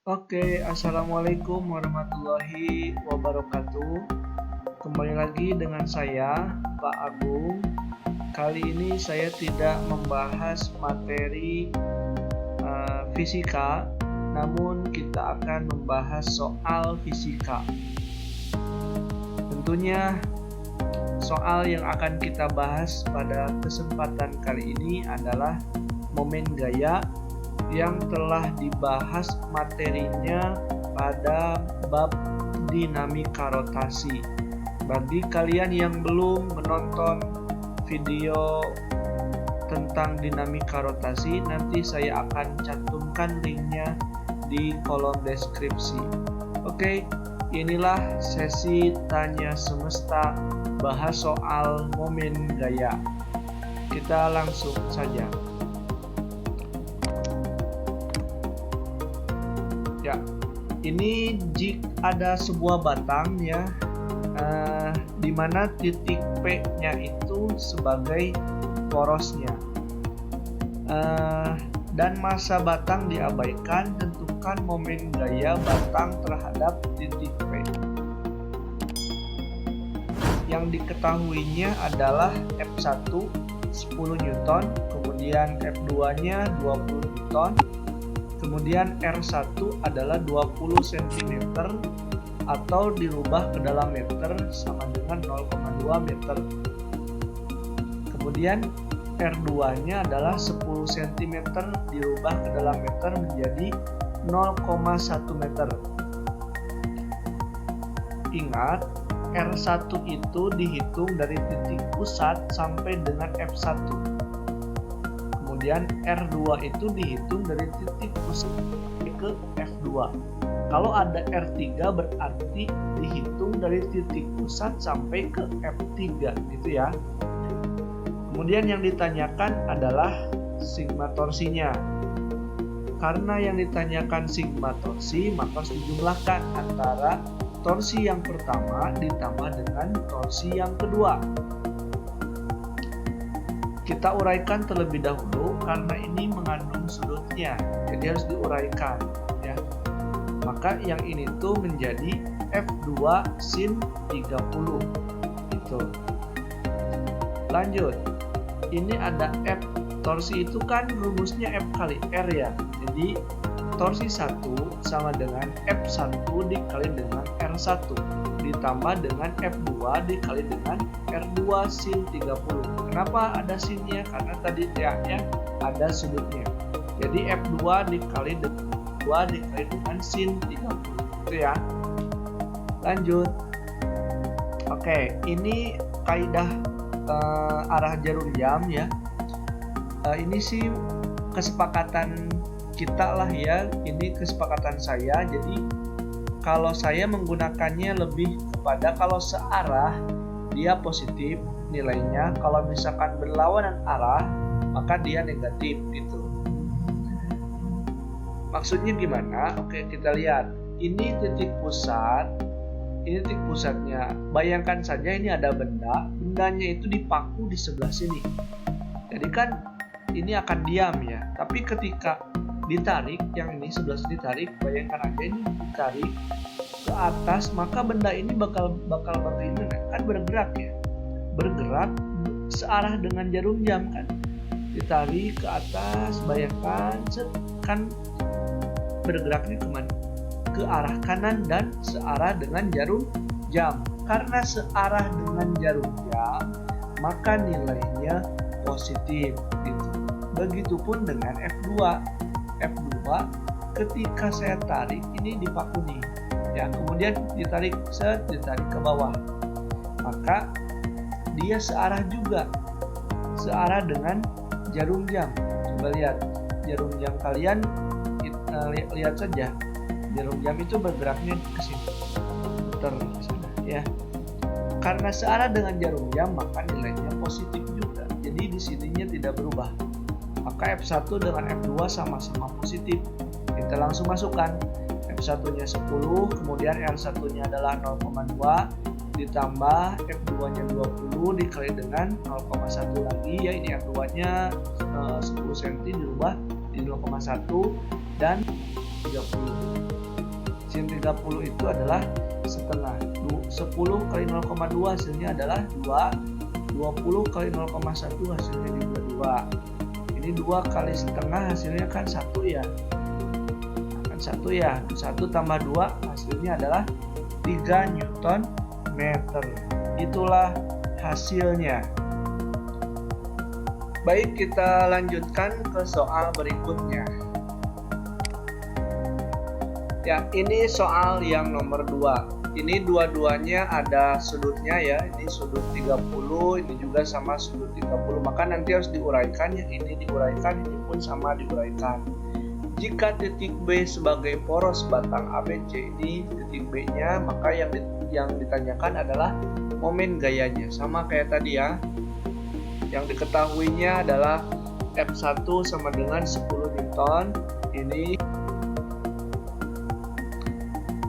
Oke, assalamualaikum warahmatullahi wabarakatuh. Kembali lagi dengan saya, Pak Agung. Kali ini saya tidak membahas materi fisika, namun kita akan membahas soal fisika. Tentunya soal yang akan kita bahas pada kesempatan kali ini adalah momen gaya yang telah dibahas materinya pada bab dinamika rotasi. Bagi kalian yang belum menonton video tentang dinamika rotasi, nanti saya akan cantumkan linknya di kolom deskripsi. Oke, inilah sesi tanya semesta bahas soal momen gaya. Kita langsung saja. Ya, ini jika ada sebuah batang ya, di mana titik P-nya itu sebagai porosnya, dan massa batang diabaikan. Tentukan momen gaya batang terhadap titik P. Yang diketahuinya adalah F1 10 Newton, kemudian F2-nya 20 Newton. Kemudian R1 adalah 20 cm atau dirubah ke dalam meter sama dengan 0,2 meter. Kemudian R2-nya adalah 10 cm dirubah ke dalam meter menjadi 0,1 meter. Ingat, R1 itu dihitung dari titik pusat sampai dengan F1. Kemudian R2 itu dihitung dari titik pusat ke F2. Kalau ada R3 berarti dihitung dari titik pusat sampai ke F3 gitu ya. Kemudian yang ditanyakan adalah sigma torsinya. Karena yang ditanyakan sigma torsi, maka harus dijumlahkan antara torsi yang pertama ditambah dengan torsi yang kedua. Kita uraikan terlebih dahulu karena ini mengandung sudutnya, jadi harus diuraikan ya. Maka yang ini tuh menjadi F2 sin 30 itu. Lanjut, ini ada F, torsi itu kan rumusnya F kali R ya. Jadi torsi 1 sama dengan F1 dikali dengan R1 ditambah dengan F2 dikali dengan R2 sin 30. Kenapa ada sinnya? Karena tadi ya ada sudutnya. Jadi F2 dikali dengan sin 30 itu ya. Lanjut. Oke, ini kaidah arah jarum jam ya. Ini sih kesepakatan kita lah ya. Ini kesepakatan saya. Jadi kalau saya menggunakannya lebih kepada kalau searah dia positif nilainya, kalau misalkan berlawanan arah maka dia negatif gitu. Maksudnya gimana? Oke, kita lihat. Ini titik pusat. Ini titik pusatnya. Bayangkan saja ini ada bendanya itu dipaku di sebelah sini. Jadi kan ini akan diam ya. Tapi ketika ditarik, yang ini sebelah sini ditarik, bayangkan aja ini ditarik ke atas, maka benda ini bakal bagaimana? Kan bergerak ya. Bergerak searah dengan jarum jam kan. Ditarik ke atas, bayangkan kan bergeraknya kemana? Ke arah kanan dan searah dengan jarum jam. Karena searah dengan jarum jam, maka nilainya positif gitu. Begitupun dengan F2 ketika saya tarik ini dipaku nih ya, kemudian ditarik ke bawah, maka dia searah juga, searah dengan jarum jam. Coba lihat jarum jam kalian, lihat saja jarum jam itu bergeraknya ke sini, muter ke sana ya. Karena searah dengan jarum jam maka nilainya positif juga, jadi di sininya tidak berubah. Maka F1 dengan F2 sama-sama positif. Kita langsung masukkan. F1-nya 10, kemudian R1-nya adalah 0,2 ditambah F2-nya 20 dikali dengan 0,1 lagi ya. Ini F2-nya 10 cm dirubah di 0,1 dan 30. sin 30 itu adalah setengah. 10 kali 0,2 hasilnya adalah 2. 20 kali 0,1 hasilnya juga 2. Ini 2 kali setengah hasilnya kan 1 ya. Kan 1 ya. 1 tambah 2 hasilnya adalah 3 Newton meter. Itulah hasilnya. Baik, kita lanjutkan ke soal berikutnya. Ya, ini soal yang nomor 2. Ini dua-duanya ada sudutnya ya. Ini sudut 30, ini juga sama sudut 30. Maka nanti harus diuraikan, yang ini diuraikan, ini pun sama diuraikan. Jika titik B sebagai poros batang ABC, ini titik B-nya, maka yang ditanyakan adalah momen gayanya. Sama kayak tadi ya. Yang diketahuinya adalah F1 sama dengan 10 Newton. Ini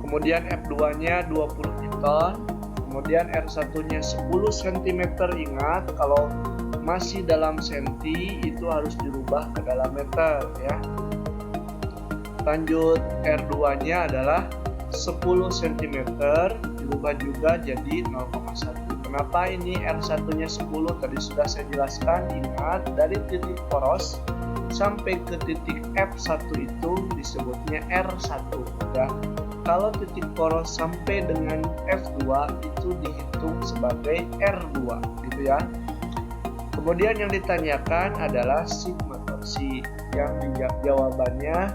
kemudian F2-nya 20 Newton, kemudian R1-nya 10 cm. Ingat, kalau masih dalam senti itu harus dirubah ke dalam meter ya. Lanjut, R2-nya adalah 10 cm, dirubah juga jadi 0,1. Kenapa ini R1-nya 10? Tadi sudah saya jelaskan. Ingat, dari titik poros sampai ke titik F1 itu disebutnya R1 ya. Kalau titik poros sampai dengan F2 itu dihitung sebagai R2 gitu ya. Kemudian yang ditanyakan adalah sigma torsi. Yang jawabannya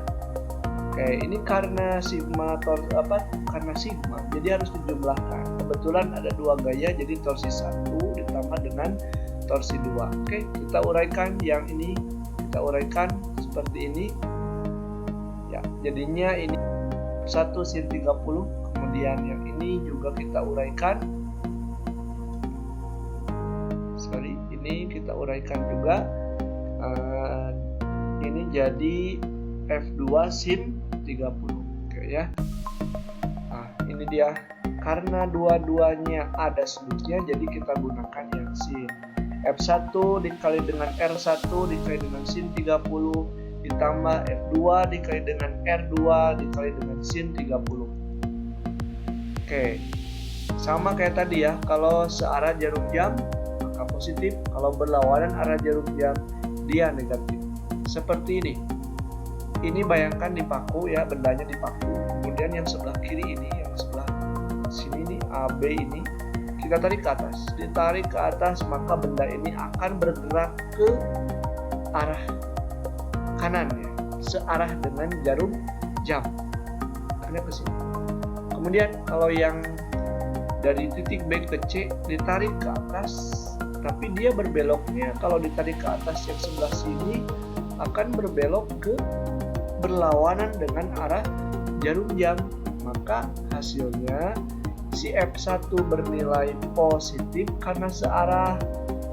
ini karena sigma karena sigma jadi harus dijumlahkan. Kebetulan ada 2 gaya, jadi torsi 1 ditambah dengan torsi 2. Oke, kita uraikan yang ini, kita uraikan seperti ini. Ya, jadinya ini 1 sin 30, kemudian yang ini juga kita uraikan. Ini kita uraikan juga. Ini jadi F2 sin 30. Oke ya. Nah, ini dia. Karena dua-duanya ada sudutnya, jadi kita gunakan yang sin. F1 dikali dengan R1 dikali dengan sin 30 ditambah F2 dikali dengan R2 dikali dengan sin 30. Oke. Sama kayak tadi ya, kalau searah jarum jam maka positif, kalau berlawanan arah jarum jam dia negatif. Seperti ini. Ini bayangkan dipaku ya, bendanya dipaku. Kemudian yang sebelah kiri ini, yang sebelah sini nih AB ini kita tarik ke atas. Ditarik ke atas maka benda ini akan bergerak ke arah kanan ya, searah dengan jarum jam. Karena ke sini. Kemudian kalau yang dari titik B ke C ditarik ke atas, tapi dia berbeloknya kalau ditarik ke atas yang sebelah sini akan berbelok ke berlawanan dengan arah jarum jam. Maka hasilnya si F1 bernilai positif karena searah,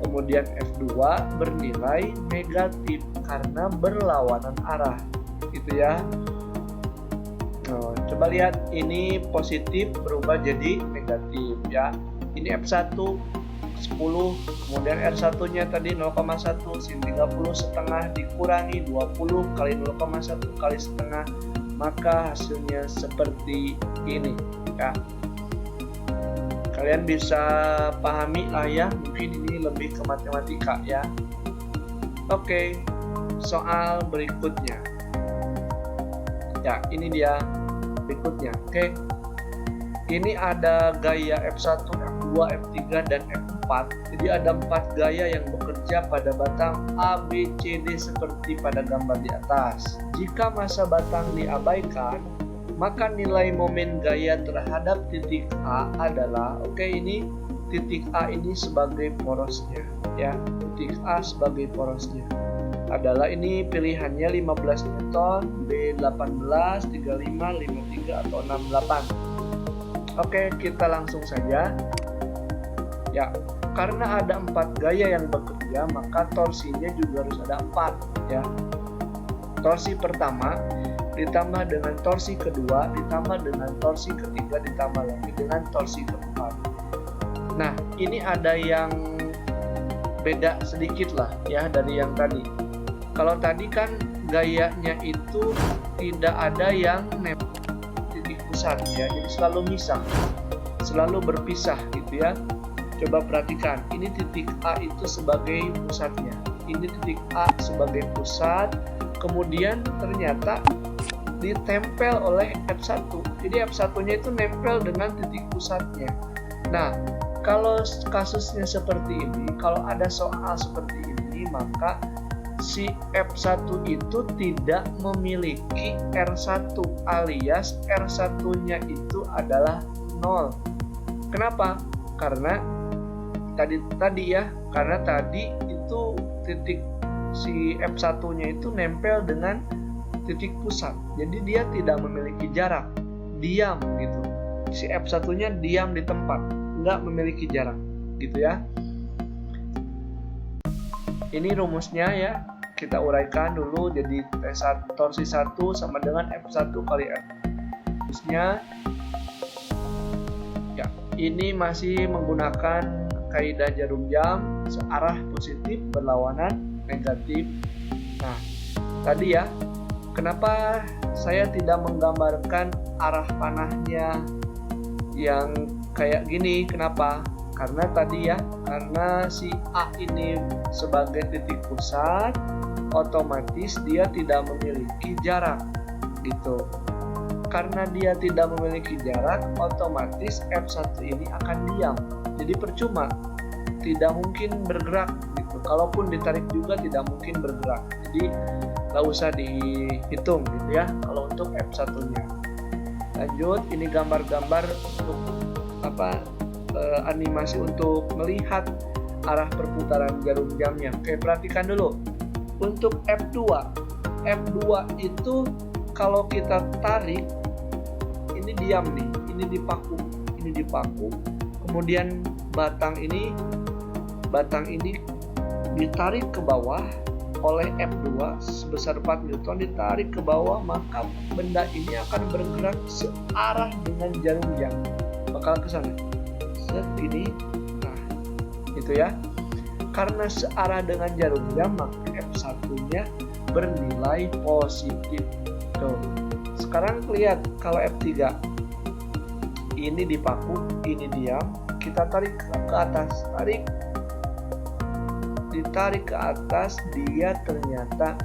kemudian F2 bernilai negatif karena berlawanan arah. Gitu ya. Nah, coba lihat, ini positif berubah jadi negatif ya. Ini F1 10, kemudian R1-nya tadi 0,1 sin 30 setengah dikurangi 20 kali 0,1 kali setengah, maka hasilnya seperti ini ya. Kalian bisa pahami lah ya, mungkin ini lebih ke matematika ya. Oke, soal berikutnya. Ya, ini dia berikutnya. Oke. Ini ada gaya F1, F2, F3 dan F4. Jadi ada 4 gaya yang bekerja pada batang A, B, C, D seperti pada gambar di atas. Jika massa batang diabaikan, maka nilai momen gaya terhadap titik A adalah, ini titik A ini sebagai porosnya ya. Titik A sebagai porosnya adalah, ini pilihannya 15 Newton, B 18, 35, 53 atau 68. Oke, kita langsung saja. Ya, karena ada 4 gaya yang bekerja, maka torsinya juga harus ada 4 ya. Torsi pertama ditambah dengan torsi kedua, ditambah dengan torsi ketiga, ditambah lagi dengan torsi keempat. Nah, ini ada yang beda sedikit lah ya dari yang tadi. Kalau tadi kan gayanya itu tidak ada yang titik pusat ya, jadi selalu misah, selalu berpisah gitu ya. Coba perhatikan, ini titik A itu sebagai pusatnya, ini titik A sebagai pusat, kemudian ternyata ditempel oleh F1. Jadi F1-nya itu nempel dengan titik pusatnya. Nah, kalau kasusnya seperti ini, kalau ada soal seperti ini, maka si F1 itu tidak memiliki R1 alias R1-nya itu adalah 0. Kenapa? Karena tadi itu titik si F1-nya itu nempel dengan titik pusat. Jadi dia tidak memiliki jarak, diam gitu. Si F1-nya diam di tempat, nggak memiliki jarak gitu ya. Ini rumusnya ya, kita uraikan dulu. Jadi torsi 1 sama dengan F1 kali F. Rumusnya ya, ini masih menggunakan kaidah jarum jam, searah positif berlawanan negatif. Nah, tadi ya, kenapa saya tidak menggambarkan arah panahnya yang kayak gini? Kenapa? Karena tadi ya, karena si A ini sebagai titik pusat, otomatis dia tidak memiliki jarak gitu. Karena dia tidak memiliki jarak, otomatis F1 ini akan diam. Jadi percuma, tidak mungkin bergerak gitu. Kalaupun ditarik juga tidak mungkin bergerak. Jadi nggak usah dihitung gitu ya kalau untuk F1-nya. Lanjut, ini gambar-gambar untuk animasi untuk melihat arah perputaran jarum jamnya. Oke, perhatikan dulu. Untuk F2 itu kalau kita tarik, ini diam nih, ini dipaku. Kemudian batang ini ditarik ke bawah oleh F2 sebesar 4 Newton, ditarik ke bawah, maka benda ini akan bergerak searah dengan jarum jam, bakal ke sana. Ini, nah, itu ya. Karena searah dengan jarum jam, maka F1-nya bernilai positif. Tuh. Sekarang lihat kalau F3. Ini dipaku, ini diam, kita tarik ke atas, ditarik ke atas, dia ternyata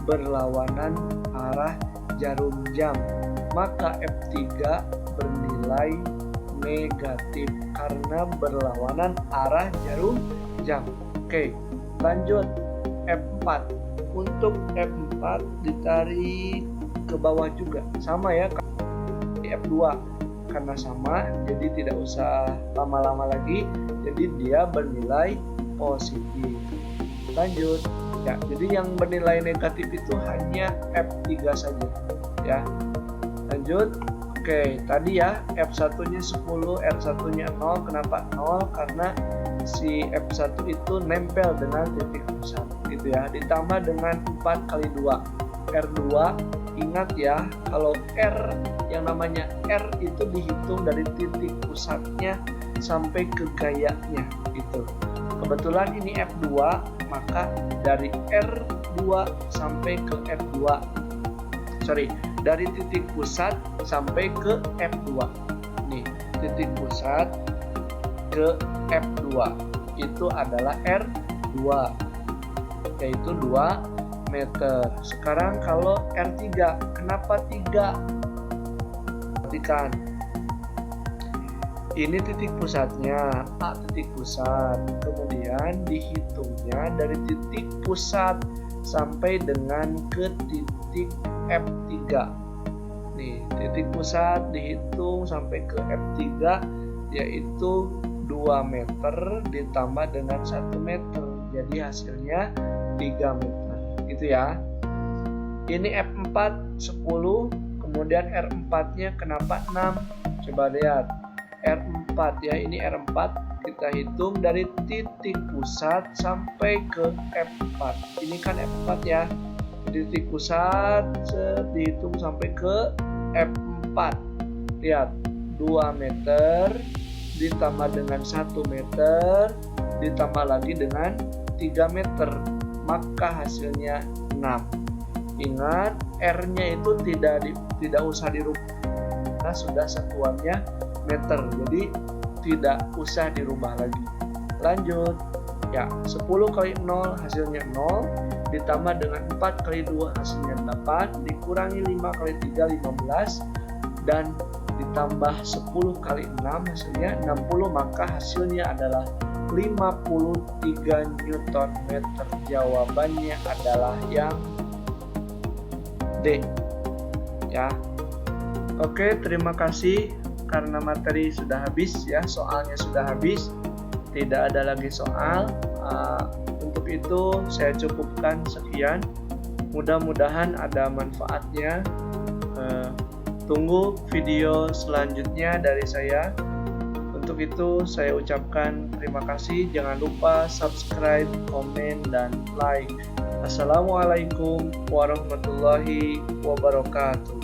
berlawanan arah jarum jam, maka F3 bernilai negatif karena berlawanan arah jarum jam. Oke, lanjut F4. Untuk F4 ditarik ke bawah juga, sama ya di F2. Karena sama, jadi tidak usah lama-lama lagi, jadi dia bernilai positif. Lanjut ya, jadi yang bernilai negatif itu hanya F3 saja ya. Lanjut. Oke, tadi ya F1-nya 10, R1-nya 0. Kenapa 0? Karena si F1 itu nempel dengan titik pusat gitu ya. Ditambah dengan 4 kali 2 R2. Ingat ya, kalau R, yang namanya R itu dihitung dari titik pusatnya sampai ke gayanya gitu. Kebetulan ini F2, maka dari R2 sampai ke F2. Dari titik pusat sampai ke F2. Nih, titik pusat ke F2 itu adalah R2, yaitu 2 meter. Sekarang kalau R3, kenapa 3? Perhatikan. Ini titik pusatnya, A titik pusat. Kemudian dihitungnya dari titik pusat sampai dengan ke titik F3. Nih, titik pusat dihitung sampai ke F3, yaitu 2 meter ditambah dengan 1 meter. Jadi hasilnya 3 meter. Gitu ya. Ini F4 10, kemudian R4-nya kenapa 6? Coba lihat. R4 ya, ini R4 kita hitung dari titik pusat sampai ke F4. Ini kan F4 ya. Titik pusat dihitung sampai ke F4. Lihat, 2 meter ditambah dengan 1 meter ditambah lagi dengan 3 meter, maka hasilnya 6. Ingat, R-nya itu tidak usah dirubah. karena sudah satuannya meter, jadi tidak usah dirubah lagi. Lanjut ya, 10 kali 0 hasilnya 0, ditambah dengan 4 kali 2 hasilnya 8, dikurangi 5 kali 3 15, dan ditambah 10 kali 6 hasilnya 60, maka hasilnya adalah 53 Newton meter. Jawabannya adalah yang D ya. Oke, terima kasih karena materi sudah habis ya, soalnya sudah habis, tidak ada lagi soal. Untuk itu saya cukupkan sekian, mudah-mudahan ada manfaatnya. Tunggu video selanjutnya dari saya. Untuk itu saya ucapkan terima kasih. Jangan lupa subscribe, komen, dan like. Assalamualaikum warahmatullahi wabarakatuh.